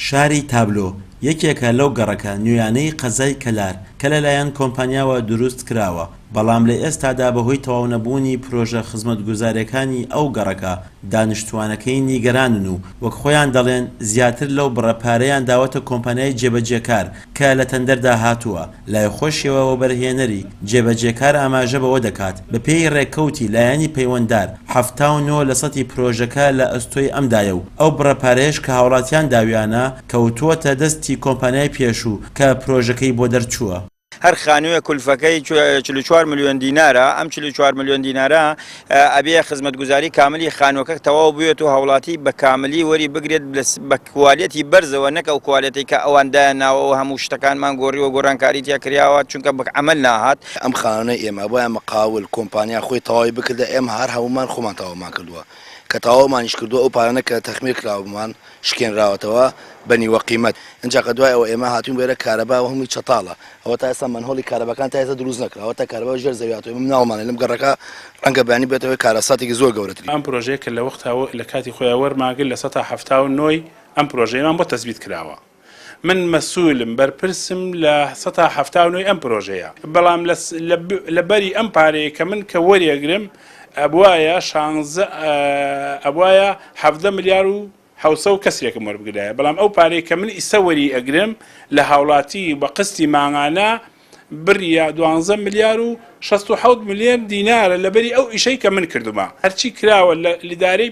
شاری تابلۆ یەکێکە لەو گەڕەکە نوێیانەی قەزای کەلار کە لەلایەن کۆمپانیاوە دروست کراوە، بەڵام لە ئێستادا بەهۆی تەواو نەبوونی پرۆژە خزمەتگوزاریەکانی ئەو گەڕەکە دانیشتوانەکەی نیگەرانن و وەک خۆیان دەڵێن زیاتر لەو بڕەپارەیان داوەتە کۆمپانیای جێبەجێکار کە لە تەندەردا هاتووە. لای خۆشیەوە وەبەرهێنەری جێبەجێکار ئاماژە بەوە دەکات بە پێی ڕێککەوتی لایەنی پەیوەنددار 79 لە سەتی پرۆژەکە لە ئەستۆی ئەمدایە و ئەو بڕەپارەیەش کە هاوڵاتیان داویانە کەوتووەتە دەستی کۆمپانیای پێشوو کە پرۆژەکەی بۆ دەرچووە. هەر خانوویە کولفەکەی 44 ملیۆن دینارە، ئەم 44 ملیۆن دینارە ئەبێ خزمەتگوزاری کاملی خانووەکە تەواو بوێت و هاوڵاتی بە کاملی وەری بگرێت بە کوالێتی بەرزەوە، نەکە و کوالێتی کە ئەوەندە ناوەوە هەموو شتەکانمان گۆڕیوە گۆڕانکاری تیا کراوە چونکە بە عەمەل ناهات. ئەم خانووە ئێمە بۆ ئەمە قاول کۆمپانیا خۆی تەواوی بکردە، ئێمە هەر هەمومان خۆمان تەواومان کردووە کە تەواومانیش کردووە ئەو پارانە کە تەخمیر کراومان شکێنراوەتەوە بەنیوە قیمەت. ئەنجا کە دوای ئەوە ئێمە هاتوین وێرە کارەبا و هەمووی چەتاڵە، ئەوە تا ئێستا منهۆڵی کارەبەکان تا ئێستا دروست نەکراوە، تا کارەبا ژێر زەویاتەوە مناڵمانە لەم گەڕەکە ڕەنگە بەیانی بێتەوە کارەساتێکی زۆر گەورەتری. ئەم پرۆژەیە کە لە وەختاوە لە کاتی خۆیان وەرماگرت لە 79 ئەم پرۆژەیەمان بۆ تەثبیت کراوە. من مەسئولم بەرپرسم لە 79 ئەم پرۆژەیە، بەڵام لە بەری ئەم پارەیە کە من کە وەریەگرم ئەبوایە 17 ملیار و 700 کەسێکم وەربگرایە، بەڵام ئەو پارەیە کە من ئیسە وەری ئەگرم لە هاوڵاتی بە قستی ماهانە بڕیە 12 ملیار و 67 ملیۆن دینارە لەبەری ئەو ئیشەی کە من کردومە. هەرچی کراوە لە لیدارەی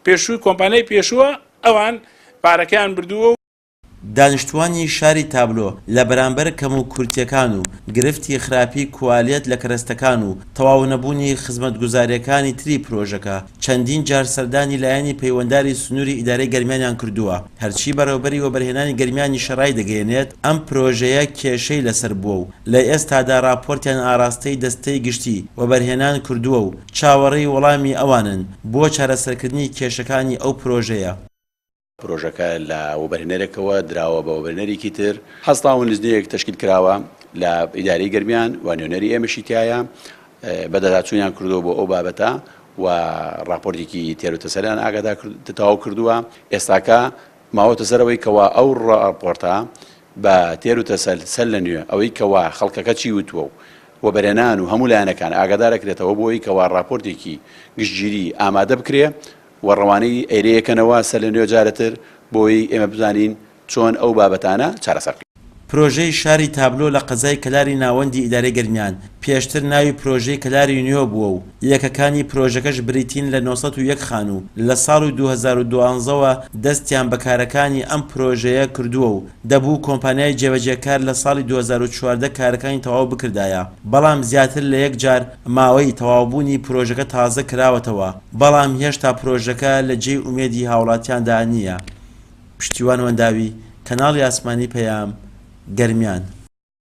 پێشووی کۆمپانیای پێشووە ئەوان پارەکەیان بردووە. دانیشتوانی شاری تابلۆ لە بەرامبەر کەم و کورتیەکان و گرفتی خراپی کوالێت لە کەرەستەکان و تەواو نەبوونی خزمەتگوزاریەکانی تری پرۆژەکە چەندین جار سەردانی لایەنی پەیوەندداری سنووری ئیدارەی گەرمیانیان کردووە. هەرچی بەڕێوەبەری وەبەرهێنانی گەرمیانی شەڕای دەگەیەنێت ئەم پرۆژەیە کێشەی لەسەر بووە و لە ئێستادا راپۆرتیان ئاراستەی دەستەی گشتی وەبەرهێنان کردووە و چاوەڕێی وەڵامی ئەوانن بۆ چارەسەرکردنی کێشەکانی ئەو پرۆژەیە. پرۆژەکە لە وەبەرهێنەرێکەوە دراوە بە وەبەرهێنەرێکی تر، هەستاون نزنەیەک تەشکیل کراوە لە ئیدارەی گەرمیان و نوێنەری ئێمەشی تایە بەدەداچوونیان کردووە بۆ ئەو بابەتە و راپۆرتێکی تێروتەسەریان ئاگادار تەواو کردووە. ئێستاکە ماوەتە سەرەوەی کەوا ئەو راپۆرتە بە تێروتەسەل لە نوێ ئەوەی کەوا خەڵکەکە چی وتووە و وەبەرهێنان و هەموو لایەنەکان ئاگادارەکرێتەوە بۆی کەوا راپۆرتێکی گشتگیری ئامادە بکرێ و ڕەوانەی ئێرەیەکەنەوە سەر لە نوێ جارەتر بۆی ئێمە بزانین چۆن ئەو بابەتانە چارەسەر. پرۆژەی شاری تابلۆ لە قەزای کەلاری ناوەندی ئیدارەی گەرمیان پێشتر ناوی پرۆژەی کەلاری نوێ بووە و یەکەکانی پرۆژەکەش بریتین لە 901 خانوو. لە ساڵی 2012ەوە دەستیان بەکارەکانی ئەم پرۆژەیە کردووە و دەبوو کۆمپانیای جێبەجێکار لە ساڵی 2014 کارەکانی تەواو بکردایە، بەڵام زیاتر لە یەک جار ماوەی تەواوبوونی پرۆژەکە تازە کراوەتەوە، بەڵام هێشتا پرۆژەکە لە جێی ئومێدی هاوڵاتیاندا نییە. پشتیوان وەنداوی کەناڵی ئاسمانی پەیام گەرمیان.